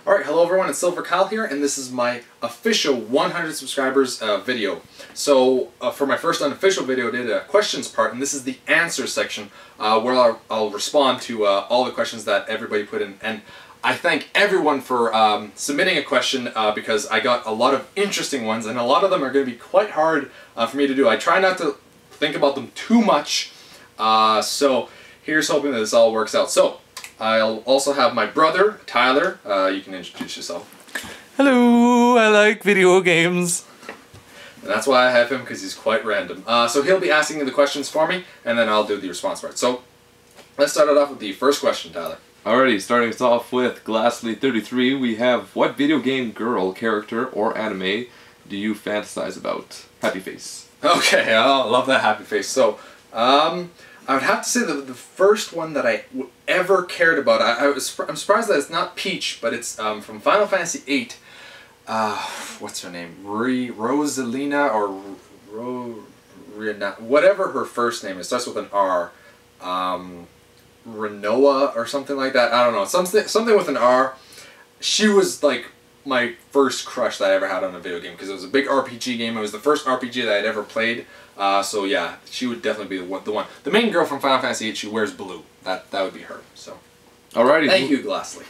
Alright, hello everyone, it's Silver Kyle here, and this is my official 100 subscribers video. So, for my first unofficial video, I did a questions part, and this is the answer section, where I'll respond to all the questions that everybody put in. And I thank everyone for submitting a question, because I got a lot of interesting ones, and a lot of them are going to be quite hard for me to do. I try not to think about them too much, so here's hoping that this all works out. So, I'll also have my brother, Tyler. You can introduce yourself. Hello, I like video games. And that's why I have him, because he's quite random. So he'll be asking the questions for me, and then I'll do the response part. So, let's start it off with the first question, Tyler. Alrighty, starting us off with Glassly33, we have, what video game girl, character, or anime do you fantasize about? Happy face. Okay, I love that happy face. So, I would have to say the first one that I ever cared about, I'm surprised that it's not Peach, but it's from Final Fantasy VIII. What's her name? Rosalina or whatever her first name is. Starts with an R. Renoa or something like that. I don't know. Something with an R. She was like my first crush that I ever had on a video game, because it was a big RPG game. It was the first RPG that I'd ever played. So yeah, she would definitely be the one. The main girl from Final Fantasy VIII, she wears blue. That would be her. So, alrighty. Thank you, Glassly.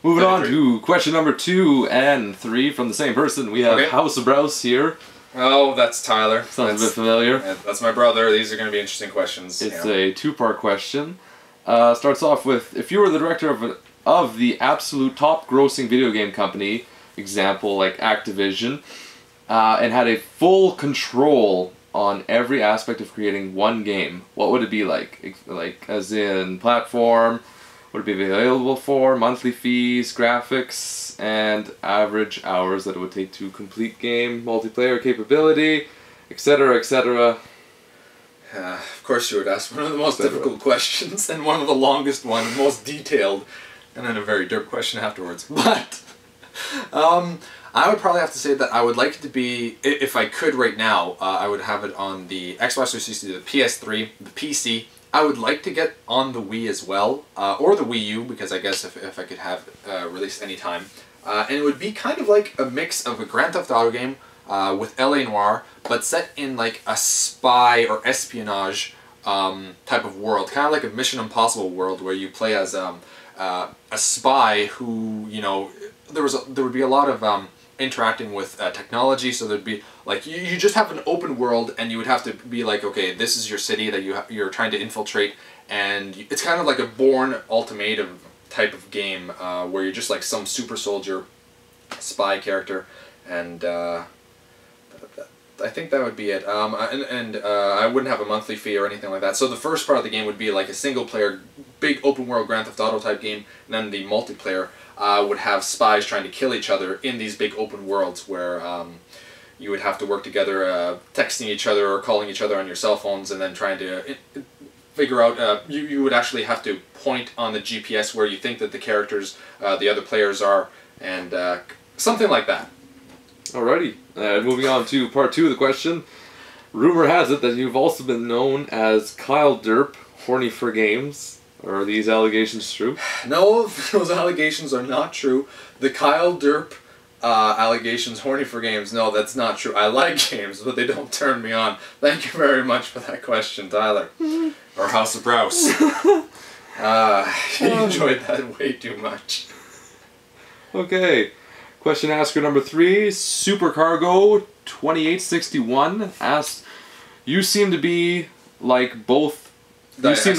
Moving on to question number 2 and 3 from the same person. We have House of Browse here. Oh, that's Tyler. Sounds a bit familiar. Yeah, that's my brother. These are going to be interesting questions. It's a two-part question. Starts off with, if you were the director of the absolute top-grossing video game company, example like Activision, and had a full control on every aspect of creating one game, what would it be like? Like, as in platform, would it be available for, monthly fees, graphics, and average hours that it would take to complete game, multiplayer capability, etc., etc. Of course you would ask one of the most difficult questions, and one of the longest ones, most detailed, and then a very derp question afterwards. But, I would probably have to say that I would like it to be, if I could right now, I would have it on the Xbox 360, the PS3, the PC. I would like to get on the Wii as well, or the Wii U, because I guess if I could have released any time. And it would be kind of like a mix of a Grand Theft Auto game with LA Noire, but set in like a spy or espionage type of world. Kind of like a Mission Impossible world, where you play as a spy who, you know, there would be a lot of interacting with technology, so there'd be like you just have an open world, and you would have to be like, okay, this is your city that you're trying to infiltrate, and it's kind of like a Bourne Ultimatum type of game, where you're just like some super soldier spy character, and I think that would be it. I wouldn't have a monthly fee or anything like that. So the first part of the game would be like a single player, big open world Grand Theft Auto type game, and then the multiplayer would have spies trying to kill each other in these big open worlds, where you would have to work together, texting each other or calling each other on your cell phones, and then trying to figure out, you would actually have to point on the GPS where you think that the characters, the other players are, and something like that. Alrighty, moving on to part 2 of the question. Rumor has it that you've also been known as Kyle Derp, horny for games. Are these allegations true? No, those allegations are not true. The Kyle Derp allegations, horny for games, no, that's not true. I like games, but they don't turn me on. Thank you very much for that question, Tyler. Or House of Browse. You enjoyed that way too much. Okay. Question asker number 3, Supercargo 2861 asked, you seem to be like both. You seem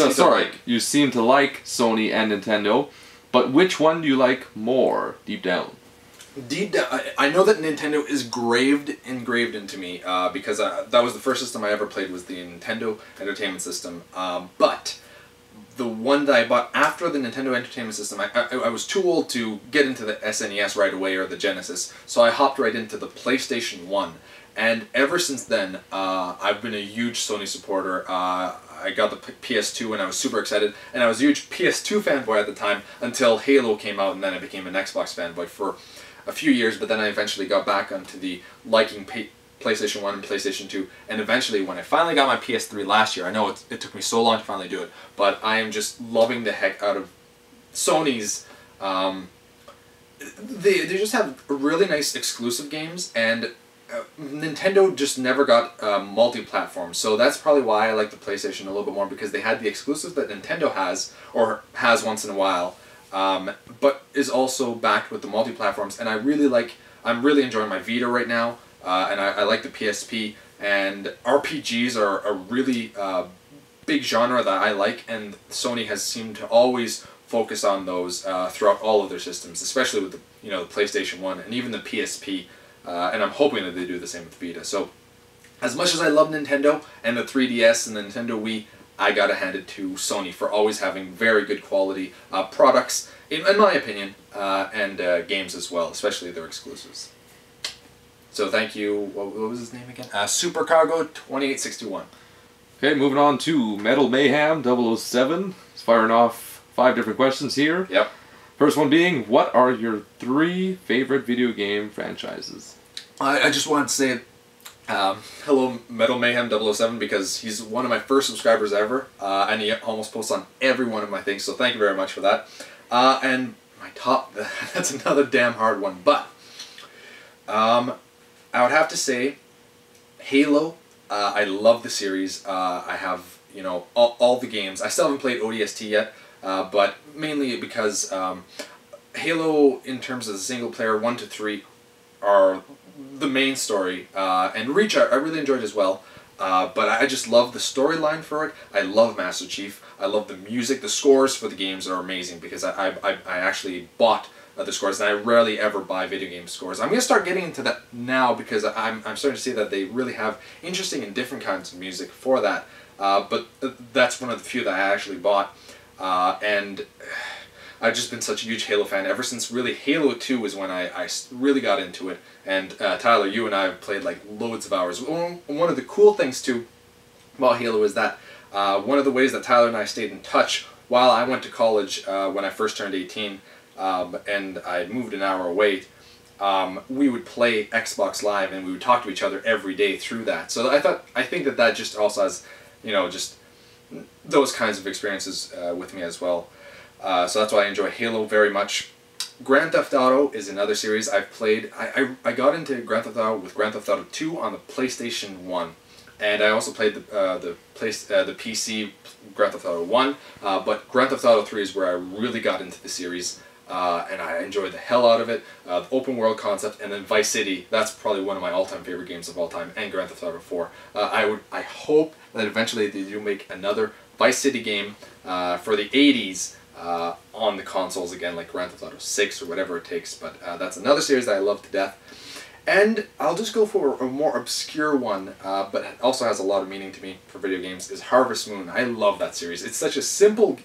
to like Sony and Nintendo, but which one do you like more deep down? Deep down, I know that Nintendo is engraved into me, because that was the first system I ever played, was the Nintendo Entertainment System. But the one that I bought after the Nintendo Entertainment System, I was too old to get into the SNES right away, or the Genesis, so I hopped right into the PlayStation 1. And ever since then, I've been a huge Sony supporter. I got the PS2 and I was super excited, and I was a huge PS2 fanboy at the time until Halo came out, and then I became an Xbox fanboy for a few years, but then I eventually got back onto the liking PlayStation 1 and PlayStation 2, and eventually when I finally got my PS3 last year, I know it took me so long to finally do it, but I am just loving the heck out of Sony's they just have really nice exclusive games, and Nintendo just never got multi-platform, so that's probably why I like the PlayStation a little bit more, because they had the exclusives that Nintendo has, or has once in a while, but is also backed with the multi-platforms, and I'm really enjoying my Vita right now, and I like the PSP, and RPGs are a really big genre that I like, and Sony has seemed to always focus on those throughout all of their systems, especially with the PlayStation 1 and even the PSP. And I'm hoping that they do the same with Vita. So, as much as I love Nintendo and the 3DS and the Nintendo Wii, I gotta hand it to Sony for always having very good quality products, in my opinion, and games as well, especially their exclusives. So thank you. What was his name again? Supercargo 2861. Okay, moving on to Metal Mayhem 007. He's firing off 5 different questions here. Yep. First one being, what are your 3 favorite video game franchises? I just wanted to say hello, Metal Mayhem 007, because he's one of my first subscribers ever, and he almost posts on every one of my things, so thank you very much for that. And my top, that's another damn hard one, but I would have to say Halo. I love the series. I have, all the games. I still haven't played ODST yet, but mainly because Halo, in terms of the single player, 1 to 3 are the main story, and Reach I really enjoyed as well, but I just love the storyline for it. I love Master Chief. I love the music. The scores for the games are amazing, because I actually bought the scores, and I rarely ever buy video game scores. I'm going to start getting into that now, because I'm starting to see that they really have interesting and different kinds of music for that, but that's one of the few that I actually bought. And I've just been such a huge Halo fan ever since really Halo 2 was when I really got into it. And Tyler, you and I have played like loads of hours. One of the cool things too about Halo is that one of the ways that Tyler and I stayed in touch while I went to college when I first turned 18 and I moved an hour away, we would play Xbox Live and we would talk to each other every day through that. So I think that just also has, just those kinds of experiences with me as well. So that's why I enjoy Halo very much. Grand Theft Auto is another series I've played. I got into Grand Theft Auto with Grand Theft Auto 2 on the PlayStation 1. And I also played the PC Grand Theft Auto 1. But Grand Theft Auto 3 is where I really got into the series. And I enjoyed the hell out of it. The open world concept, and then Vice City. That's probably one of my all-time favorite games of all time. And Grand Theft Auto 4. I hope that eventually they do make another Vice City game for the 80s on the consoles again, like Grand Theft Auto 6 or whatever it takes. But that's another series that I love to death. And I'll just go for a more obscure one, but it also has a lot of meaning to me for video games, is Harvest Moon. I love that series. It's such a simple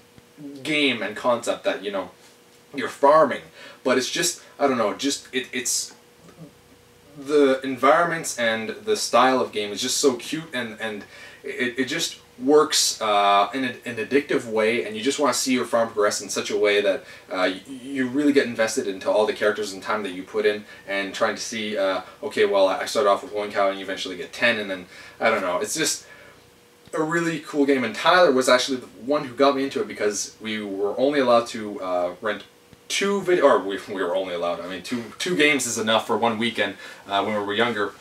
game and concept that, you're farming, but it's just, I don't know, it's the environments and the style of game is just so cute, and it just works in an addictive way, and you just want to see your farm progress in such a way that you really get invested into all the characters and time that you put in, and trying to see, okay, well, I started off with 1 cow and you eventually get 10, and then, I don't know, it's just a really cool game. And Tyler was actually the one who got me into it, because we were only allowed to rent 2 we were only allowed, I mean, two games is enough for one weekend when we were younger.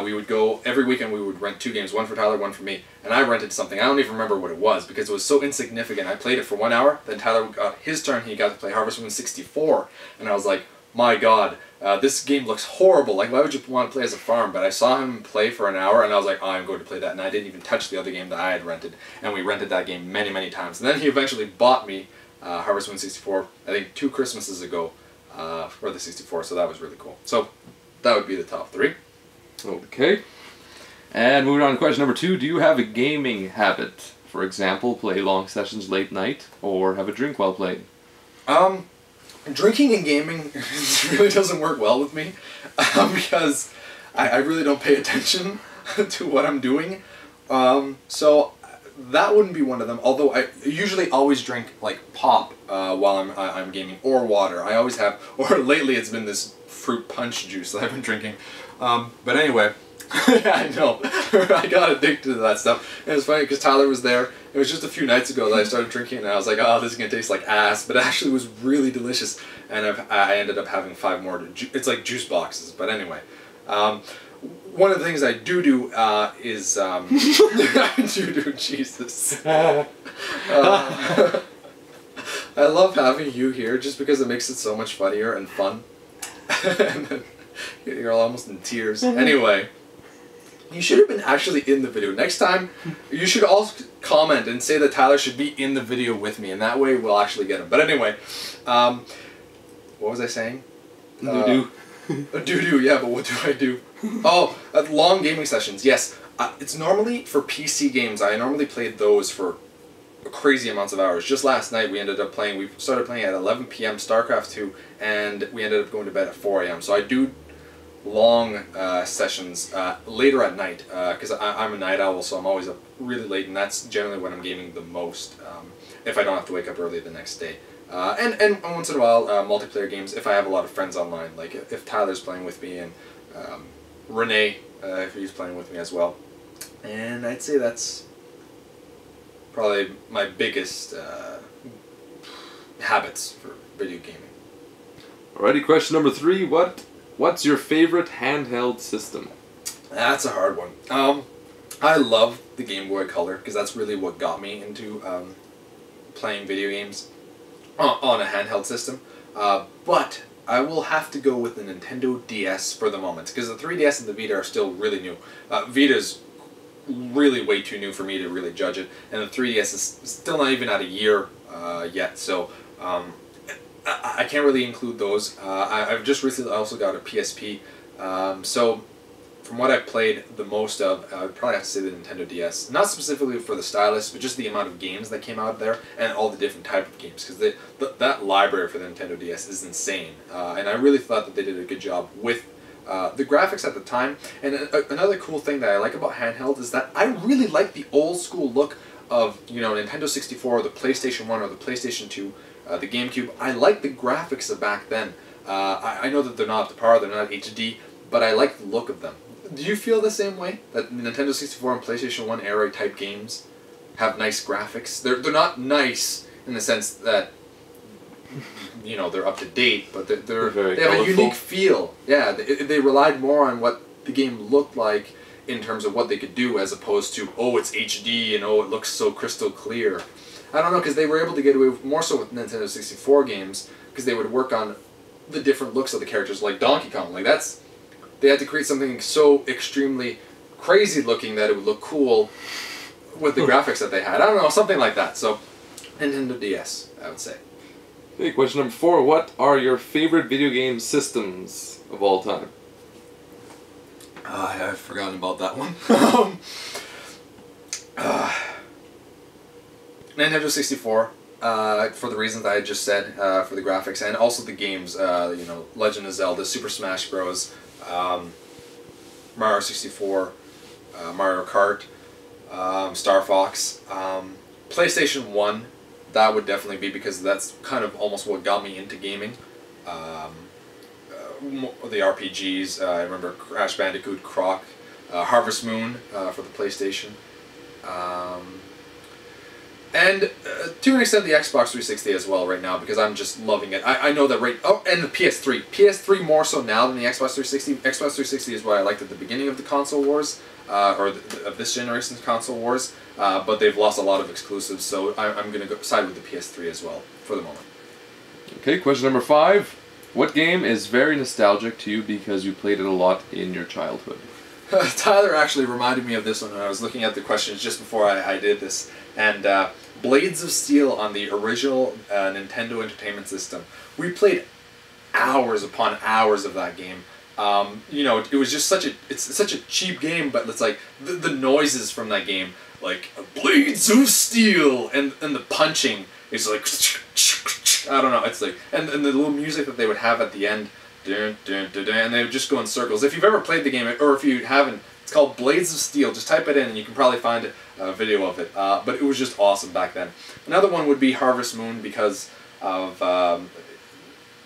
We would go, every weekend we would rent 2 games, one for Tyler, one for me, and I rented something, I don't even remember what it was, because it was so insignificant. I played it for 1 hour, then Tyler got his turn, he got to play Harvest Moon 64, and I was like, my god, this game looks horrible, like why would you want to play as a farm? But I saw him play for an hour, and I was like, oh, I'm going to play that, and I didn't even touch the other game that I had rented, and we rented that game many, many times. And then he eventually bought me Harvest Moon 64, I think 2 Christmases ago, for the 64, so that was really cool. So, that would be the top 3. Okay. And moving on to question number 2, do you have a gaming habit? For example, play long sessions late night, or have a drink while playing? Drinking and gaming really doesn't work well with me, because I really don't pay attention to what I'm doing. So that wouldn't be one of them. Although I usually always drink like pop while I'm gaming, or water. I always have. Or lately it's been this fruit punch juice that I've been drinking. But anyway, yeah, I know. I got addicted to that stuff. And it was funny because Tyler was there. It was just a few nights ago that I started drinking it, and I was like, oh, this is gonna taste like ass. But it actually was really delicious, and I ended up having 5 more. It's like juice boxes. But anyway. One of the things I do is I do Jesus. I love having you here just because it makes it so much funnier and fun. And then you're almost in tears. Anyway, you should have been actually in the video. Next time, you should all comment and say that Tyler should be in the video with me, and that way we'll actually get him. But anyway, what was I saying? Doo-doo. Doo-doo, yeah, but what do I do? Oh, long gaming sessions, yes. It's normally for PC games. I normally played those for crazy amounts of hours. Just last night we started playing at 11 p.m. StarCraft 2, and we ended up going to bed at 4 a.m. So I do long sessions later at night, because I'm a night owl, so I'm always up really late, and that's generally when I'm gaming the most, if I don't have to wake up early the next day. And once in a while, multiplayer games, if I have a lot of friends online, like if Tyler's playing with me, and Renee, if he's playing with me as well. And I'd say that's probably my biggest habits for video gaming. Alrighty, question number 3. What's your favorite handheld system? That's a hard one. I love the Game Boy Color, because that's really what got me into playing video games on a handheld system. But I will have to go with the Nintendo DS for the moment, because the 3DS and the Vita are still really new. Vita's really way too new for me to really judge it, and the 3DS is still not even at a year yet, so I can't really include those. I've just recently also got a PSP, so from what I've played the most of, I would probably have to say the Nintendo DS. Not specifically for the stylus, but just the amount of games that came out there, and all the different type of games, because that library for the Nintendo DS is insane, and I really thought that they did a good job with the graphics at the time. And another cool thing that I like about handheld is that I really like the old school look of, you know, Nintendo 64, or the PlayStation 1, or the PlayStation 2, the GameCube. I like the graphics of back then. I know that they're not up to par, they're not HD, but I like the look of them. Do you feel the same way? That Nintendo 64 and PlayStation 1 era type games have nice graphics? They're not nice in the sense that, you know, they're up to date, but they have a unique feel. Yeah, they relied more on what the game looked like in terms of what they could do, as opposed to, oh, it's HD and oh, it looks so crystal clear. I don't know, because they were able to get away more so with Nintendo 64 games, because they would work on the different looks of the characters, like Donkey Kong. Like they had to create something so extremely crazy looking that it would look cool with the graphics that they had. I don't know, something like that. So, Nintendo DS, I would say. Okay, question number 4. What are your favorite video game systems of all time? I've forgotten about that one. Nintendo 64, for the reasons I just said, for the graphics, and also the games, you know, Legend of Zelda, Super Smash Bros., Mario 64, Mario Kart, Star Fox, PlayStation 1, that would definitely be, because that's kind of almost what got me into gaming. The RPGs, I remember Crash Bandicoot, Croc, Harvest Moon for the PlayStation. And to an extent the Xbox 360 as well right now, because I'm just loving it. I know that and the PS3. PS3 more so now than the Xbox 360. Xbox 360 is what I liked at the beginning of the console wars, of this generation's console wars, but they've lost a lot of exclusives, so I'm going to side with the PS3 as well, for the moment. Okay, question number 5. What game is very nostalgic to you because you played it a lot in your childhood? Tyler actually reminded me of this one when I was looking at the questions just before I did this, and Blades of Steel on the original Nintendo Entertainment System. We played hours upon hours of that game. You know, it was just such a cheap game, but it's like the noises from that game, like Blades of Steel, and the punching is like, I don't know, it's like, and the little music that they would have at the end, dun, dun, dun, dun, and they would just go in circles. If you've ever played the game, or if you haven't, it's called Blades of Steel. Just type it in and you can probably find it. video of it. But it was just awesome back then. Another one would be Harvest Moon because of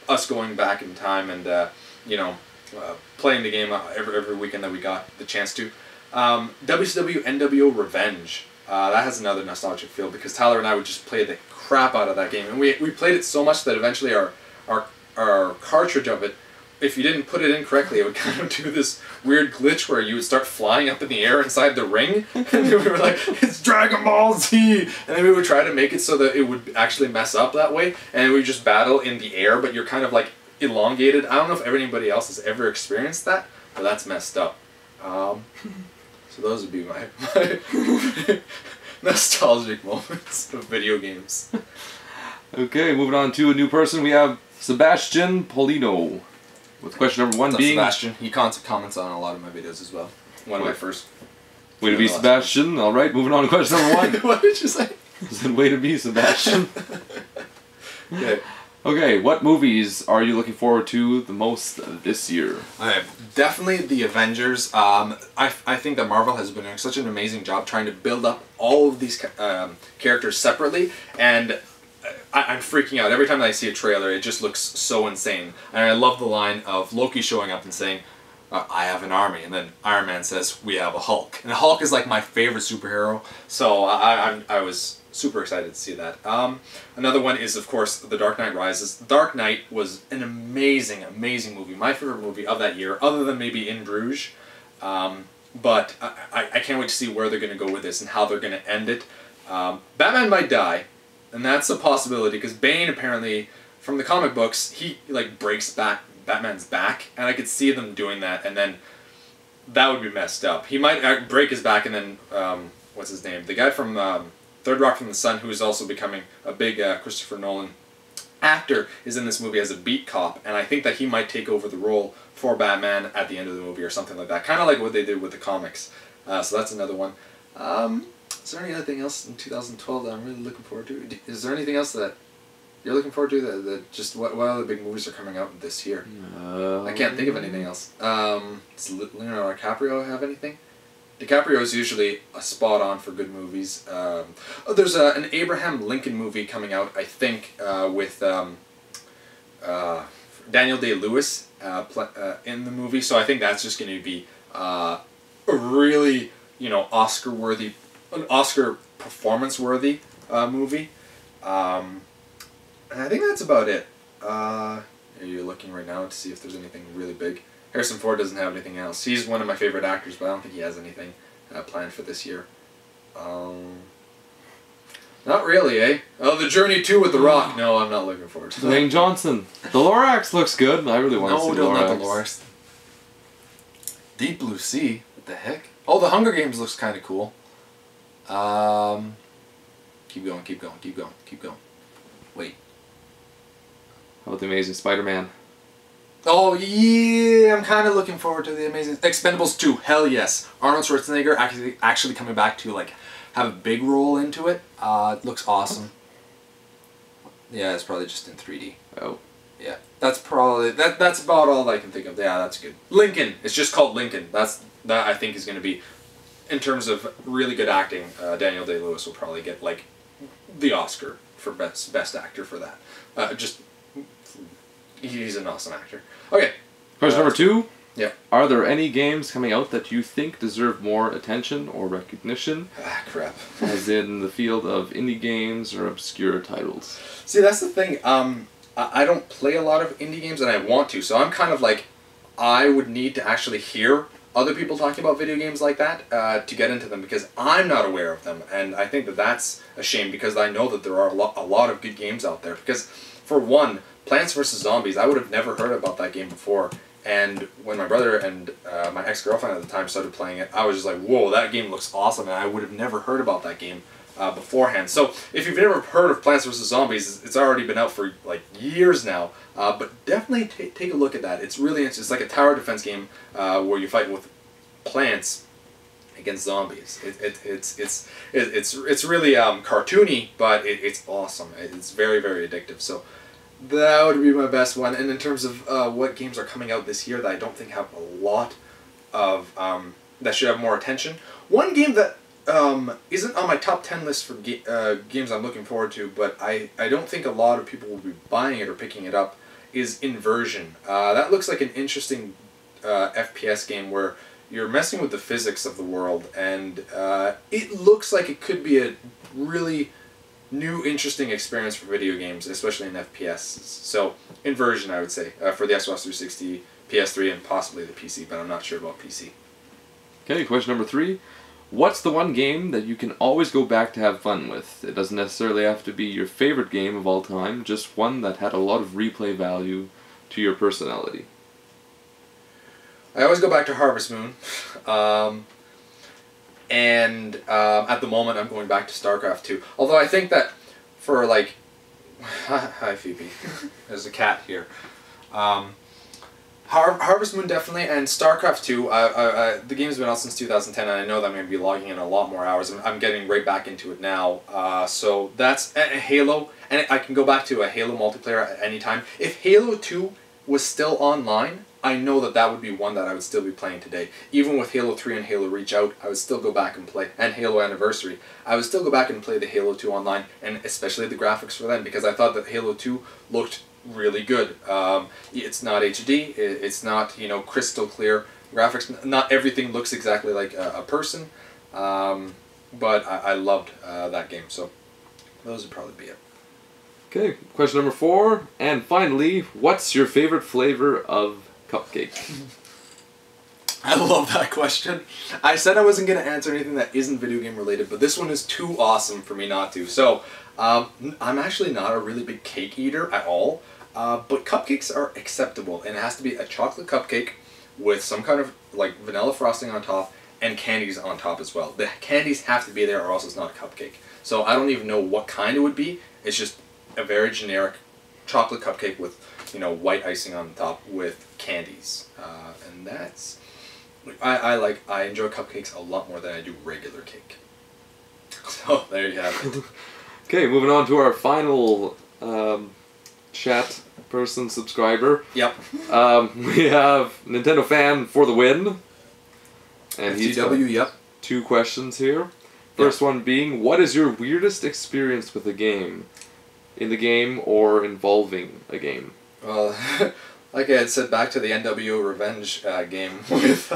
us going back in time and playing the game every weekend that we got the chance to. WCW NWO Revenge. That has another nostalgic feel because Tyler and I would just play the crap out of that game, and we played it so much that eventually our cartridge of it, if you didn't put it in correctly, it would kind of do this weird glitch where you would start flying up in the air inside the ring, and we were like, it's Dragon Ball Z! And then we would try to make it so that it would actually mess up that way, and we just battle in the air, but you're kind of like elongated. I don't know if anybody else has ever experienced that, but that's messed up. So those would be my nostalgic moments of video games. Okay, moving on to a new person. We have Sebastian Pulido. With question number 1 being... Sebastian. He comments on a lot of my videos as well. One of my first... Way to be Sebastian. Alright, moving on to question number 1. What did you say? I said, way to be Sebastian. Okay. Okay, what movies are you looking forward to the most this year? Definitely the Avengers. I think that Marvel has been doing such an amazing job trying to build up all of these characters separately, and I'm freaking out. Every time I see a trailer, it just looks so insane. And I love the line of Loki showing up and saying, I have an army, and then Iron Man says, we have a Hulk. And Hulk is like my favorite superhero, so I was super excited to see that. Another one is, of course, The Dark Knight Rises. Dark Knight was an amazing, amazing movie. My favorite movie of that year, other than maybe In Bruges. But I can't wait to see where they're going to go with this and how they're going to end it. Batman might die, and that's a possibility, because Bane apparently, from the comic books, he like breaks Batman's back, and I could see them doing that, and then that would be messed up. He might break his back, and then, what's his name? The guy from Third Rock from the Sun, who is also becoming a big Christopher Nolan actor, is in this movie as a beat cop, and I think that he might take over the role for Batman at the end of the movie or something like that. Kind of like what they did with the comics. So that's another one. Is there anything else in 2012 that I'm really looking forward to? Is there anything else that you're looking forward to that just what other big movies are coming out this year? I can't think of anything else. Does Leonardo DiCaprio have anything? DiCaprio is usually a spot on for good movies. There's an Abraham Lincoln movie coming out, I think, with Daniel Day-Lewis in the movie. So I think that's just going to be a really, Oscar-worthy, an Oscar performance-worthy movie. And I think that's about it. You're looking right now to see if there's anything really big. Harrison Ford doesn't have anything else. He's one of my favorite actors, but I don't think he has anything planned for this year. Not really, eh? Oh, The Journey 2 with The Rock. No, I'm not looking forward to that. Dwayne Johnson. The Lorax looks good. I really want to see No, Lorax. not the Lorax. Deep Blue Sea? What the heck? Oh, The Hunger Games looks kind of cool. Keep going, keep going, keep going, keep going. Wait. How about The Amazing Spider-Man? Oh, yeah, I'm kind of looking forward to The Amazing... Expendables 2, hell yes. Arnold Schwarzenegger actually coming back to, like, have a big role into it. It looks awesome. Yeah, it's probably just in 3D. Oh. Yeah, that's probably... That's about all I can think of. Yeah, that's good. Lincoln. It's just called Lincoln. That I think is going to be... In terms of really good acting, Daniel Day-Lewis will probably get, like, the Oscar for best actor for that. He's an awesome actor. Okay. Question number 2. Yeah. Are there any games coming out that you think deserve more attention or recognition? Ah, crap. As in the field of indie games or obscure titles? See, that's the thing. I don't play a lot of indie games, and I want to, so I'm kind of like, I would need to actually hear other people talking about video games like that to get into them, because I'm not aware of them, and I think that that's a shame, because I know that there are a lot of good games out there. Because, for one, Plants vs. Zombies, I would have never heard about that game before, and when my brother and my ex-girlfriend at the time started playing it, I was just like, whoa, that game looks awesome, and I would have never heard about that game beforehand. So, if you've never heard of Plants vs. Zombies, it's already been out for, like, years now, but definitely take a look at that. It's really interesting. It's like a tower defense game where you fight with plants against zombies. It's really cartoony, but it's awesome. It's very, very addictive. So that would be my best one. And in terms of what games are coming out this year that I don't think have a lot of that should have more attention, one game that isn't on my top 10 list for games I'm looking forward to, but I don't think a lot of people will be buying it or picking it up, is Inversion. That looks like an interesting FPS game where you're messing with the physics of the world, and it looks like it could be a really new, interesting experience for video games, especially in FPS. So, Inversion, I would say, for the Xbox 360, PS3, and possibly the PC, but I'm not sure about PC. Okay, question number 3. What's the one game that you can always go back to have fun with? It doesn't necessarily have to be your favorite game of all time, just one that had a lot of replay value to your personality. I always go back to Harvest Moon. At the moment I'm going back to StarCraft 2. Although I think that for like... Hi Phoebe. There's a cat here. Harvest Moon definitely, and StarCraft 2. The game's been out since 2010, and I know that I'm going to be logging in a lot more hours. I'm getting right back into it now. So that's Halo, and I can go back to a Halo multiplayer at any time. If Halo 2 was still online, I know that that would be one that I would still be playing today. Even with Halo 3 and Halo Reach Out, I would still go back and play, and Halo Anniversary, I would still go back and play the Halo 2 online, and especially the graphics for them, because I thought that Halo 2 looked really good. It's not HD, it's not, you know, crystal clear graphics, not everything looks exactly like a person, but I loved that game, so those would probably be it. Okay, question number 4, and finally, what's your favorite flavor of cupcake? I love that question. I said I wasn't going to answer anything that isn't video game related, but this one is too awesome for me not to. So, I'm actually not a really big cake eater at all, but cupcakes are acceptable, and it has to be a chocolate cupcake with some kind of like vanilla frosting on top and candies on top as well. The candies have to be there or else it's not a cupcake. So I don't even know what kind it would be. It's just a very generic chocolate cupcake with, you know, white icing on top with candies, and that's I enjoy cupcakes a lot more than I do regular cake. So there you have it. Okay, moving on to our final chat person subscriber. Yep. We have Nintendo Fan for the win, and he's got yep. 2 questions here. First one being, what is your weirdest experience with a game? In the game or involving a game? Well, like I had said, back to the NWO Revenge game with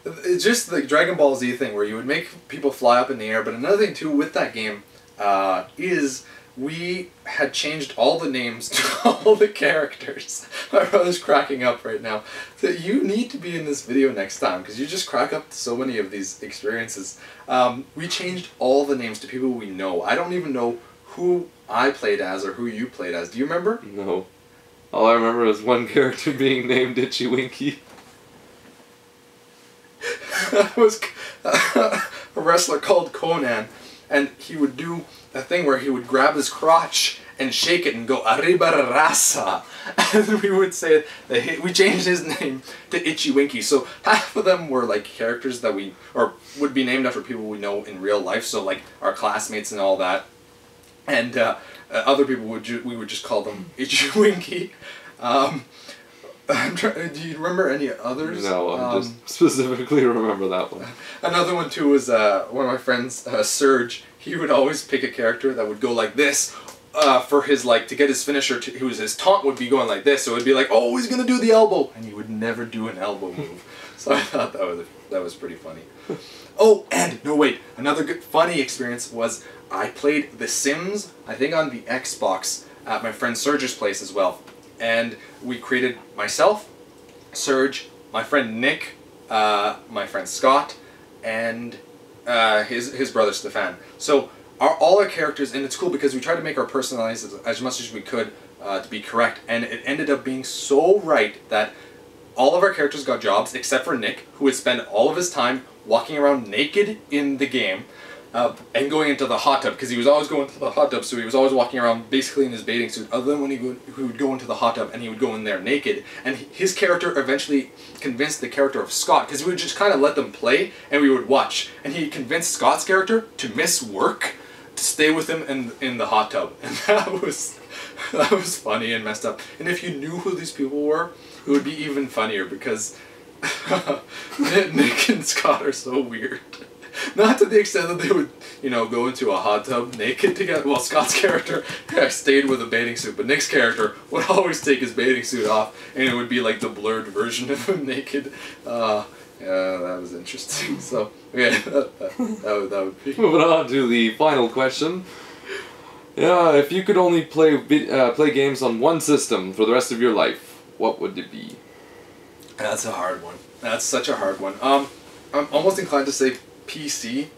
it's just the Dragon Ball Z thing where you would make people fly up in the air. But another thing too with that game is we had changed all the names to all the characters. My brother's cracking up right now. So you need to be in this video next time because you just crack up to so many of these experiences. We changed all the names to people we know. I don't even know who I played as or who you played as. Do you remember? No. All I remember is one character being named Itchy Winky. That was a wrestler called Conan, and he would do a thing where he would grab his crotch and shake it and go Arriba Rasa, and we would say that we changed his name to Itchy Winky. So half of them were like characters that would be named after people we know in real life, so like our classmates and all that, and other people we would just call them Itchy Winky. Do you remember any others? No, I just specifically remember that one. Another one too was one of my friends, Serge. He would always pick a character that would go like this for his, like, to get his finisher. His taunt would be going like this, so it would be like, oh, he's gonna do the elbow, and he would never do an elbow move. So I thought that was pretty funny. Oh, and no wait, another good funny experience was I played The Sims, I think on the Xbox, at my friend Serge's place as well. And we created myself, Serge, my friend Nick, my friend Scott, and his brother Stefan. So all our characters, and it's cool because we tried to make our personalities as much as we could to be correct, and it ended up being so right that all of our characters got jobs except for Nick, who would spend all of his time walking around naked in the game. And going into the hot tub, because he was always going to the hot tub, so he was always walking around basically in his bathing suit, other than when he would go into the hot tub and he would go in there naked. And his character eventually convinced the character of Scott, because we would just kind of let them play and we would watch. And he convinced Scott's character to miss work to stay with him in the hot tub. And that was funny and messed up. And if you knew who these people were, it would be even funnier, because Nick and Scott are so weird. Not to the extent that they would, you know, go into a hot tub naked together. Well, Scott's character stayed with a bathing suit, but Nick's character would always take his bathing suit off, and it would be like the blurred version of him naked. Yeah, that was interesting. So, yeah, that would be... Moving on to the final question. Yeah, if you could only play games on one system for the rest of your life, what would it be? That's a hard one. That's such a hard one. I'm almost inclined to say PC,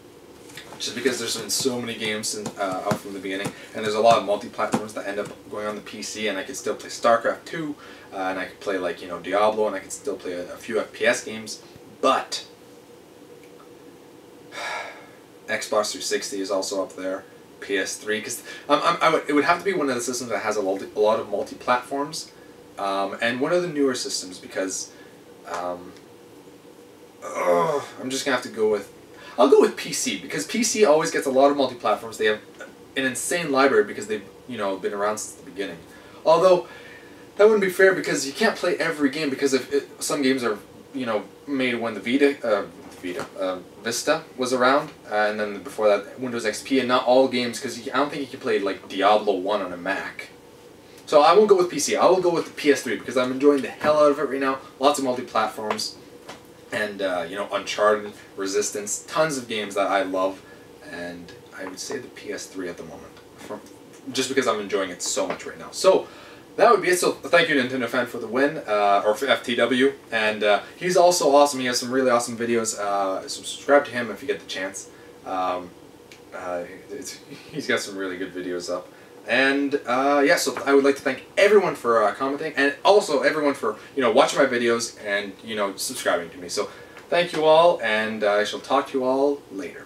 just because there's been so many games out from the beginning, and there's a lot of multi-platforms that end up going on the PC, and I could still play StarCraft 2, and I could play, like, you know, Diablo, and I could still play a few FPS games, but Xbox 360 is also up there, PS3, because it would have to be one of the systems that has a lot of multi-platforms, and one of the newer systems, because I'm just gonna have to go with... I'll go with PC, because PC always gets a lot of multi-platforms. They have an insane library because they've, you know, been around since the beginning. Although, that wouldn't be fair because you can't play every game, because some games are, you know, made when the Vista was around, and then before that Windows XP, and not all games, because I don't think you can play like Diablo 1 on a Mac. So I won't go with PC, I will go with the PS3, because I'm enjoying the hell out of it right now. Lots of multi-platforms. And, you know, Uncharted, Resistance, tons of games that I love, and I would say the PS3 at the moment, just because I'm enjoying it so much right now. So, that would be it. So, thank you, Nintendo Fan, for the win, or for FTW, and he's also awesome. He has some really awesome videos, so subscribe to him if you get the chance. He's got some really good videos up. And yeah, so I would like to thank everyone for commenting, and also everyone for, you know, watching my videos and, you know, subscribing to me. So thank you all, and I shall talk to you all later.